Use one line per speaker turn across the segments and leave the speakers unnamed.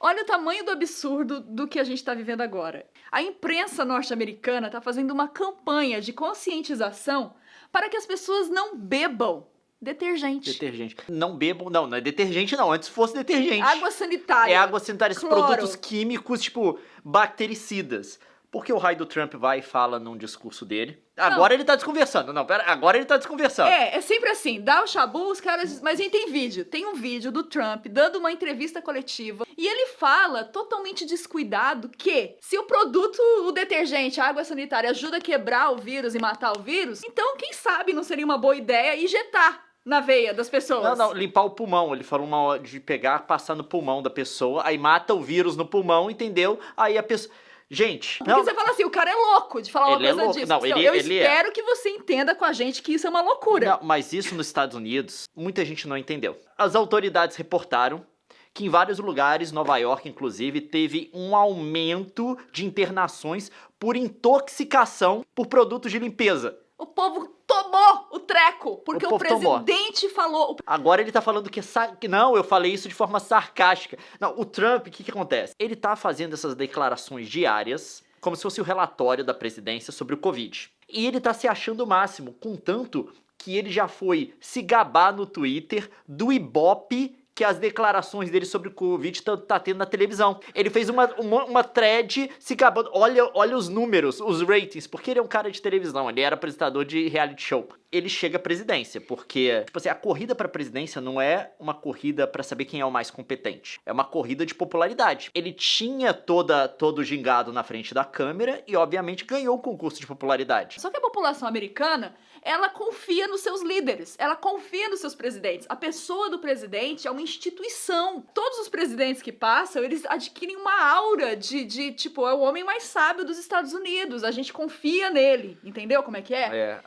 Olha o tamanho do absurdo do que a gente está vivendo agora. A imprensa norte-americana está fazendo uma campanha de conscientização para que as pessoas não bebam detergente.
Detergente. Não bebam, não é detergente não, antes fosse detergente.
Água sanitária.
É água sanitária, esses
cloro.
produtos químicos, tipo, bactericidas. Porque o raio do Trump vai e fala num discurso dele. Agora ele tá desconversando. Não, pera, agora ele tá desconversando.
É sempre assim, dá o chabu, os caras... Mas a gente tem vídeo. Tem um vídeo do Trump dando uma entrevista coletiva e ele fala, totalmente descuidado, que se o produto, o detergente, a água sanitária ajuda a quebrar o vírus e matar o vírus, então quem sabe não seria uma boa ideia injetar na veia das pessoas.
Não, limpar o pulmão. Ele falou uma hora de pegar, passar no pulmão da pessoa, aí mata o vírus no pulmão, entendeu? Aí a pessoa... Gente...
Porque você fala assim, o cara é louco de falar uma coisa disso.
Não,
eu espero que você entenda com a gente que isso é uma loucura.
Não, mas isso nos Estados Unidos, muita gente não entendeu. As autoridades reportaram que em vários lugares, Nova York inclusive, teve um aumento de internações por intoxicação por produtos de limpeza.
O povo tomou o treco, porque o presidente falou...
Agora ele tá falando que... Não, eu falei isso de forma sarcástica. Não, o Trump, o que acontece? Ele tá fazendo essas declarações diárias, como se fosse o relatório da presidência sobre o Covid. E ele tá se achando o máximo, contanto que ele já foi se gabar no Twitter do Ibope que as declarações dele sobre o Covid tá tendo na televisão. Ele fez uma thread se gabando. Olha os números, os ratings, porque ele é um cara de televisão, ele era apresentador de reality show. Ele chega à presidência, porque, tipo assim, a corrida pra presidência não é uma corrida pra saber quem é o mais competente. É uma corrida de popularidade. Ele tinha todo o gingado na frente da câmera e, obviamente, ganhou o concurso de popularidade.
Só que a população americana, ela confia nos seus líderes, ela confia nos seus presidentes. A pessoa do presidente é uma instituição. Todos os presidentes que passam, eles adquirem uma aura de tipo, é o homem mais sábio dos Estados Unidos. A gente confia nele, entendeu como é que é?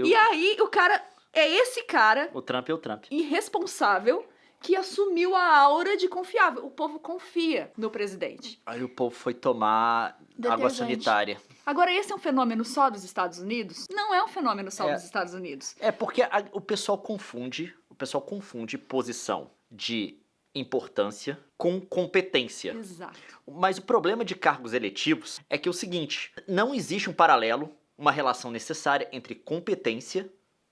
E aí, o cara, é esse cara...
O Trump é o Trump.
Irresponsável, que assumiu a aura de confiável. O povo confia no presidente.
Aí o povo foi tomar água sanitária.
Agora, esse é um fenômeno só dos Estados Unidos? Não é um fenômeno só dos Estados Unidos.
É porque o pessoal confunde posição de importância com competência.
Exato.
Mas o problema de cargos eletivos é que é o seguinte, não existe um paralelo, uma relação necessária entre competência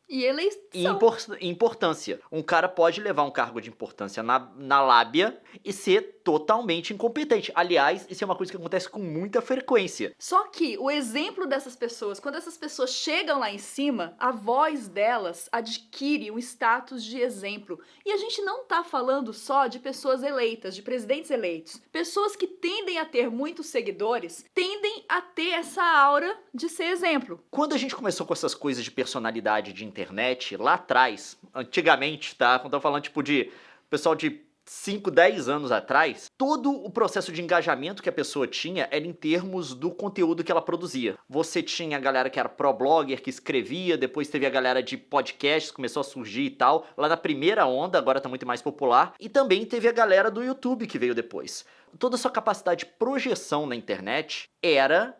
e eleição.
E importância. Um cara pode levar um cargo de importância na lábia e ser totalmente incompetente. Aliás, isso é uma coisa que acontece com muita frequência.
Só que o exemplo dessas pessoas, quando essas pessoas chegam lá em cima, a voz delas adquire um status de exemplo. E a gente não tá falando só de pessoas eleitas, de presidentes eleitos. Pessoas que tendem a ter muitos seguidores, tendem a ter essa aura de ser exemplo.
Quando a gente começou com essas coisas de personalidade de internet, lá atrás, antigamente, tá? Quando eu tô falando, tipo, de pessoal de 5, 10 anos atrás, todo o processo de engajamento que a pessoa tinha era em termos do conteúdo que ela produzia. Você tinha a galera que era pro-blogger, que escrevia, depois teve a galera de podcasts, começou a surgir e tal, lá na primeira onda, agora tá muito mais popular, e também teve a galera do YouTube que veio depois. Toda a sua capacidade de projeção na internet era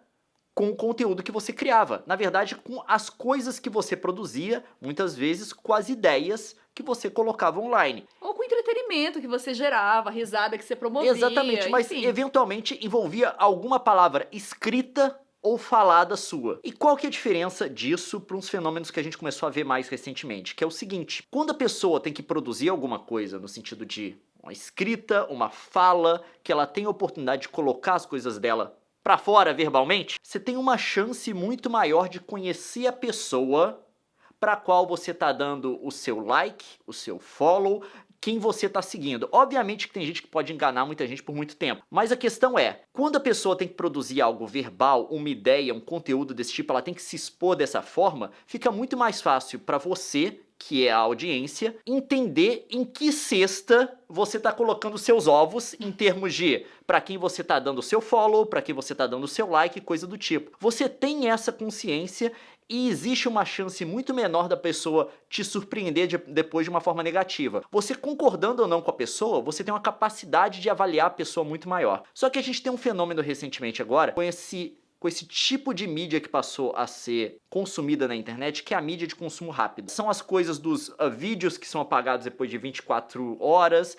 com o conteúdo que você criava. Na verdade, com as coisas que você produzia, muitas vezes com as ideias que você colocava online.
Ou com o entretenimento que você gerava, a risada que você promovia.
Exatamente, mas eventualmente envolvia alguma palavra escrita ou falada sua. E qual que é a diferença disso para uns fenômenos que a gente começou a ver mais recentemente? Que é o seguinte, quando a pessoa tem que produzir alguma coisa no sentido de uma escrita, uma fala, que ela tem a oportunidade de colocar as coisas dela pra fora verbalmente, você tem uma chance muito maior de conhecer a pessoa pra qual você tá dando o seu like, o seu follow, quem você tá seguindo. Obviamente que tem gente que pode enganar muita gente por muito tempo, mas a questão é, quando a pessoa tem que produzir algo verbal, uma ideia, um conteúdo desse tipo, ela tem que se expor dessa forma, fica muito mais fácil pra você, que é a audiência, entender em que cesta você tá colocando seus ovos em termos de para quem você tá dando o seu follow, para quem você tá dando o seu like, coisa do tipo. Você tem essa consciência e existe uma chance muito menor da pessoa te surpreender depois de uma forma negativa. Você concordando ou não com a pessoa, você tem uma capacidade de avaliar a pessoa muito maior. Só que a gente tem um fenômeno recentemente agora com esse com esse tipo de mídia que passou a ser consumida na internet, que é a mídia de consumo rápido. São as coisas dos vídeos que são apagados depois de 24 horas,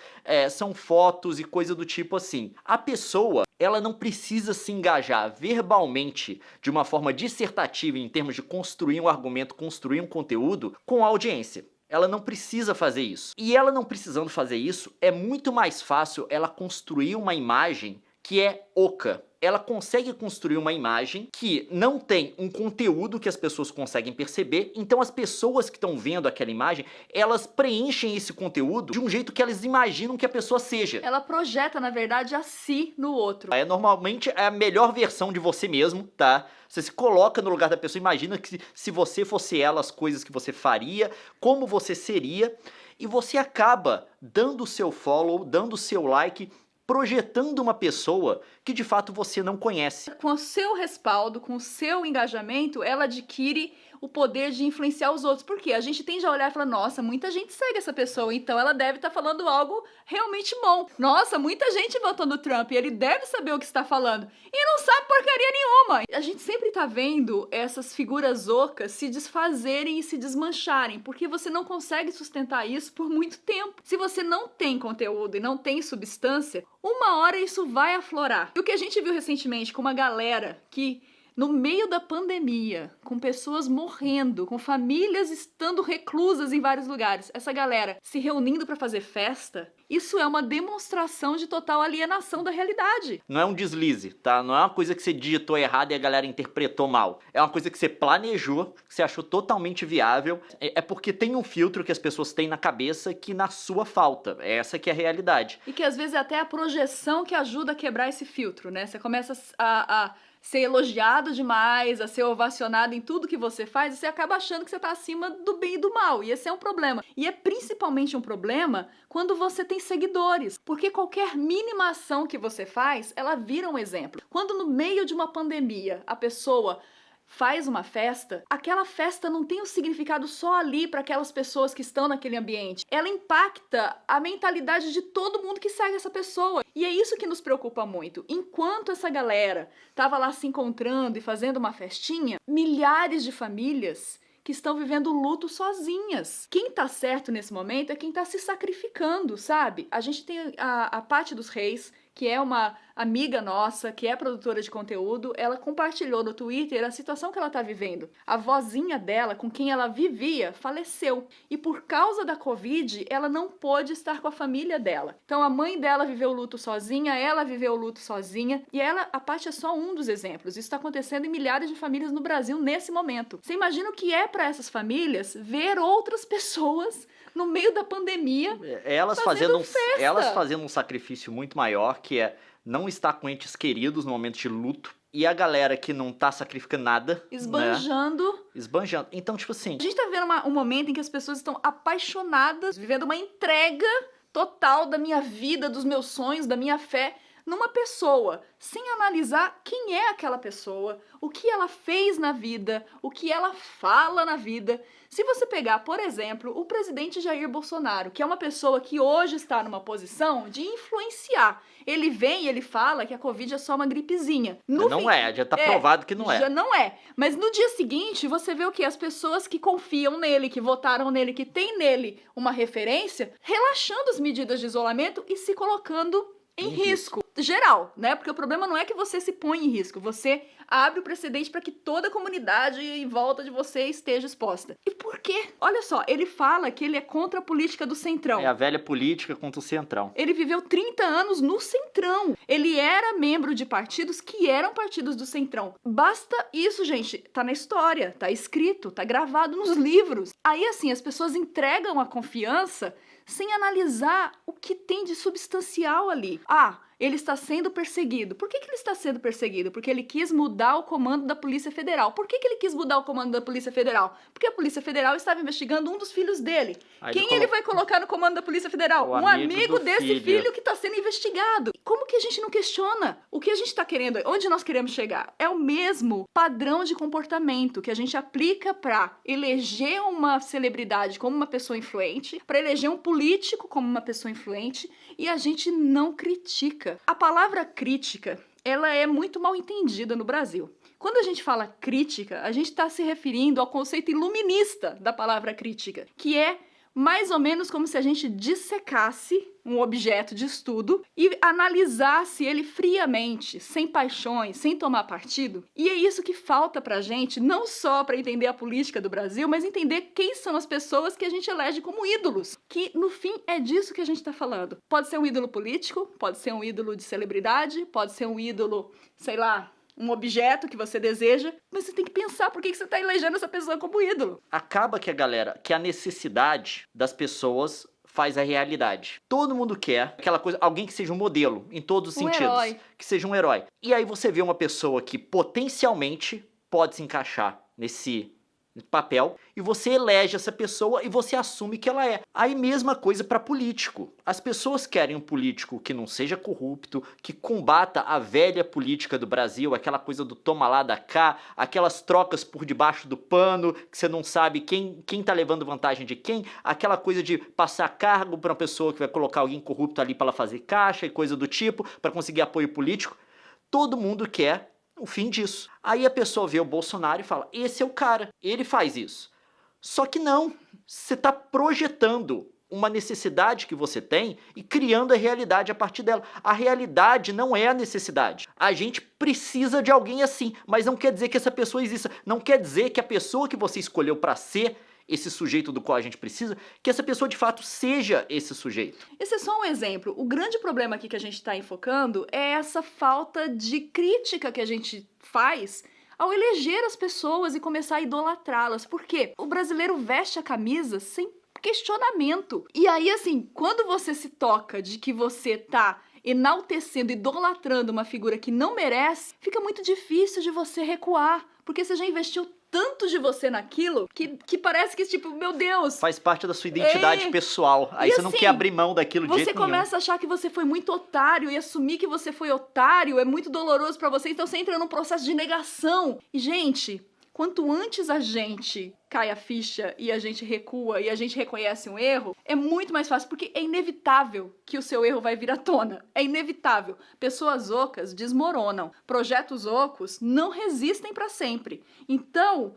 são fotos e coisa do tipo assim. A pessoa, ela não precisa se engajar verbalmente de uma forma dissertativa em termos de construir um argumento, construir um conteúdo com a audiência. Ela não precisa fazer isso. E ela não precisando fazer isso, é muito mais fácil ela construir uma imagem que é oca. Ela consegue construir uma imagem que não tem um conteúdo que as pessoas conseguem perceber, então as pessoas que estão vendo aquela imagem, elas preenchem esse conteúdo de um jeito que elas imaginam que a pessoa seja.
Ela projeta, na verdade, a si no outro.
Normalmente é a melhor versão de você mesmo, tá? Você se coloca no lugar da pessoa, imagina que se você fosse ela, as coisas que você faria, como você seria, e você acaba dando o seu follow, dando o seu like, projetando uma pessoa que de fato você não conhece.
Com o seu respaldo, com o seu engajamento, ela adquire o poder de influenciar os outros. Por quê? A gente tende a olhar e falar, nossa, muita gente segue essa pessoa, então ela deve estar falando algo realmente bom. Nossa, muita gente votou no Trump, ele deve saber o que está falando. E não sabe porcaria nenhuma. A gente sempre tá vendo essas figuras ocas se desfazerem e se desmancharem, porque você não consegue sustentar isso por muito tempo. Se você não tem conteúdo e não tem substância, uma hora isso vai aflorar. E o que a gente viu recentemente com uma galera que, no meio da pandemia, com pessoas morrendo, com famílias estando reclusas em vários lugares, essa galera se reunindo para fazer festa, isso é uma demonstração de total alienação da realidade.
Não é um deslize, tá? Não é uma coisa que você digitou errado e a galera interpretou mal. É uma coisa que você planejou, que você achou totalmente viável. É porque tem um filtro que as pessoas têm na cabeça que na sua falta. Essa que é a realidade.
E que às vezes é até a projeção que ajuda a quebrar esse filtro, né? Você começa a ser elogiado demais, a ser ovacionado em tudo que você faz, e você acaba achando que você tá acima do bem e do mal, e esse é um problema. E é principalmente um problema quando você tem seguidores, porque qualquer mínima ação que você faz, ela vira um exemplo. Quando no meio de uma pandemia, a pessoa faz uma festa, aquela festa não tem um significado só ali para aquelas pessoas que estão naquele ambiente. Ela impacta a mentalidade de todo mundo que segue essa pessoa. E é isso que nos preocupa muito. Enquanto essa galera tava lá se encontrando e fazendo uma festinha, milhares de famílias que estão vivendo luto sozinhas. Quem tá certo nesse momento é quem tá se sacrificando, sabe? A gente tem a Paty dos Reis, que é uma amiga nossa, que é produtora de conteúdo, ela compartilhou no Twitter a situação que ela tá vivendo. A vozinha dela, com quem ela vivia, faleceu. E por causa da Covid, ela não pôde estar com a família dela. Então a mãe dela viveu o luto sozinha, ela viveu o luto sozinha, e a Paty é só um dos exemplos. Isso tá acontecendo em milhares de famílias no Brasil nesse momento. Você imagina o que é para essas famílias ver outras pessoas no meio da pandemia
elas fazendo um sacrifício muito maior, que é não estar com entes queridos no momento de luto, e a galera que não tá sacrificando nada,
esbanjando.
Né? Esbanjando. Então, tipo assim,
a gente tá vendo um momento em que as pessoas estão apaixonadas, vivendo uma entrega total da minha vida, dos meus sonhos, da minha fé, numa pessoa, sem analisar quem é aquela pessoa, o que ela fez na vida, o que ela fala na vida. Se você pegar, por exemplo, o presidente Jair Bolsonaro, que é uma pessoa que hoje está numa posição de influenciar. Ele vem e ele fala que a Covid é só uma gripezinha.
Já tá provado que não é.
Já não é. Mas no dia seguinte, você vê o quê? As pessoas que confiam nele, que votaram nele, que tem nele uma referência, relaxando as medidas de isolamento e se colocando em risco geral, né? Porque o problema não é que você se põe em risco, você abre o precedente para que toda a comunidade em volta de você esteja exposta. E por quê? Olha só, ele fala que ele é contra a política do Centrão.
É a velha política contra o Centrão.
Ele viveu 30 anos no Centrão. Ele era membro de partidos que eram partidos do Centrão. Basta isso, gente. Tá na história, tá escrito, tá gravado nos livros. Aí, assim, as pessoas entregam a confiança sem analisar o que tem de substancial ali. Ah, ele está sendo perseguido. Por que ele está sendo perseguido? Porque ele quis mudar o comando da Polícia Federal. Por que ele quis mudar o comando da Polícia Federal? Porque a Polícia Federal estava investigando um dos filhos dele. Quem ele vai colocar no comando da Polícia Federal? Um amigo desse filho que está sendo investigado. Como que a gente não questiona? O que a gente está querendo, onde nós queremos chegar? É o mesmo padrão de comportamento que a gente aplica para eleger uma celebridade como uma pessoa influente, para eleger um político como uma pessoa influente, e a gente não critica. A palavra crítica ela é muito mal entendida no Brasil. Quando a gente fala crítica, a gente está se referindo ao conceito iluminista da palavra crítica, que é mais ou menos como se a gente dissecasse um objeto de estudo e analisasse ele friamente, sem paixões, sem tomar partido. E é isso que falta pra gente, não só para entender a política do Brasil, mas entender quem são as pessoas que a gente elege como ídolos. Que, no fim, é disso que a gente tá falando. Pode ser um ídolo político, pode ser um ídolo de celebridade, pode ser um ídolo, sei lá, um objeto que você deseja, mas você tem que pensar por que você tá elegendo essa pessoa como ídolo.
Acaba que a necessidade das pessoas faz a realidade. Todo mundo quer aquela coisa, alguém que seja um modelo, em todos os sentidos.
Herói.
Que seja um herói. E aí você vê uma pessoa que potencialmente pode se encaixar nesse papel, e você elege essa pessoa e você assume que ela é. Aí mesma coisa para político. As pessoas querem um político que não seja corrupto, que combata a velha política do Brasil, aquela coisa do toma lá da cá, aquelas trocas por debaixo do pano, que você não sabe quem tá levando vantagem de quem, aquela coisa de passar cargo para uma pessoa que vai colocar alguém corrupto ali para ela fazer caixa e coisa do tipo, para conseguir apoio político. Todo mundo quer o fim disso. Aí a pessoa vê o Bolsonaro e fala, esse é o cara, ele faz isso. Só que não, você está projetando uma necessidade que você tem e criando a realidade a partir dela. A realidade não é a necessidade. A gente precisa de alguém assim, mas não quer dizer que essa pessoa exista. Não quer dizer que a pessoa que você escolheu para ser esse sujeito do qual a gente precisa, que essa pessoa de fato seja esse sujeito.
Esse é só um exemplo. O grande problema aqui que a gente está enfocando é essa falta de crítica que a gente faz ao eleger as pessoas e começar a idolatrá-las. Por quê? O brasileiro veste a camisa sem questionamento. E aí, assim, quando você se toca de que você tá enaltecendo, idolatrando uma figura que não merece, fica muito difícil de você recuar, porque você já investiu tanto de você naquilo que parece que, tipo, meu Deus...
Faz parte da sua identidade pessoal. Aí você não quer abrir mão daquilo de jeito nenhum.
Você começa a achar que você foi muito otário e assumir que você foi otário é muito doloroso pra você, então você entra num processo de negação. E, gente, quanto antes a gente cai a ficha e a gente recua e a gente reconhece um erro, é muito mais fácil, porque é inevitável que o seu erro vai vir à tona. É inevitável. Pessoas ocas desmoronam. Projetos ocos não resistem para sempre. Então,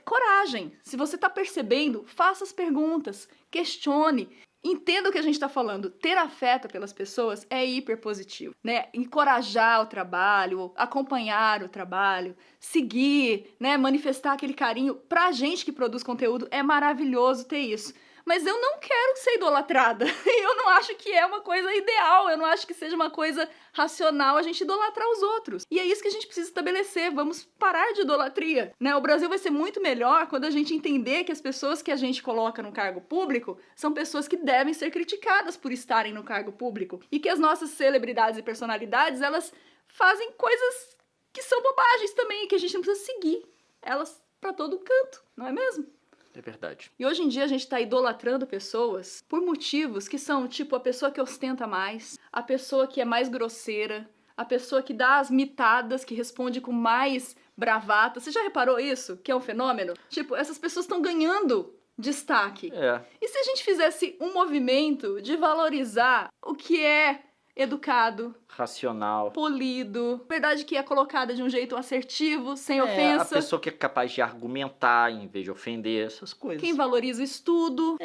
coragem. Se você tá percebendo, faça as perguntas, questione. Entenda o que a gente está falando. Ter afeto pelas pessoas é hiper positivo, né? Encorajar o trabalho, acompanhar o trabalho, seguir, né? Manifestar aquele carinho. Pra gente que produz conteúdo, é maravilhoso ter isso. Mas eu não quero ser idolatrada. Eu não acho que é uma coisa ideal. Eu não acho que seja uma coisa racional a gente idolatrar os outros. E é isso que a gente precisa estabelecer. Vamos parar de idolatria, né? O Brasil vai ser muito melhor quando a gente entender que as pessoas que a gente coloca no cargo público são pessoas que devem ser criticadas por estarem no cargo público. E que as nossas celebridades e personalidades, elas fazem coisas que são bobagens também, que a gente não precisa seguir elas pra todo canto, não é mesmo?
É verdade.
E hoje em dia a gente tá idolatrando pessoas por motivos que são, tipo, a pessoa que ostenta mais, a pessoa que é mais grosseira, a pessoa que dá as mitadas, que responde com mais bravata. Você já reparou isso? Que é um fenômeno? Tipo, essas pessoas estão ganhando destaque.
É.
E se a gente fizesse um movimento de valorizar o que é educado,
racional,
polido, verdade que é colocada de um jeito assertivo, sem ofensa.
A pessoa que é capaz de argumentar em vez de ofender, essas coisas.
Quem valoriza o estudo.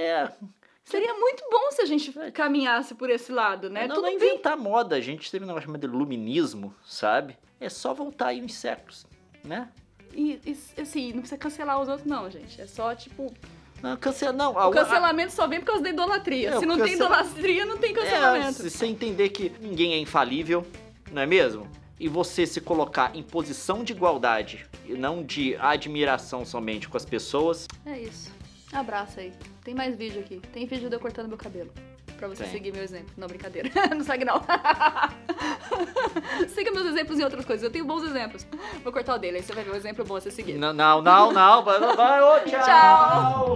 Seria muito bom se a gente caminhasse por esse lado, né?
Não é inventar moda, a gente teve um negócio chamado de iluminismo, sabe? É só voltar aí uns séculos, né?
E assim, não precisa cancelar os outros não, gente. É só, tipo...
Não,
o cancelamento só vem por causa da idolatria. Se não tem idolatria, não tem cancelamento.
Se você entender que ninguém é infalível, não é mesmo? E você se colocar em posição de igualdade e não de admiração somente com as pessoas...
É isso. Abraço aí. Tem mais vídeo aqui. Tem vídeo de eu cortando meu cabelo. Pra você seguir meu exemplo. Não, brincadeira. Não segue não. Siga meus exemplos em outras coisas. Eu tenho bons exemplos. Vou cortar o dele, aí você vai ver um exemplo bom a você seguir.
Não. Vai, tchau.
Tchau.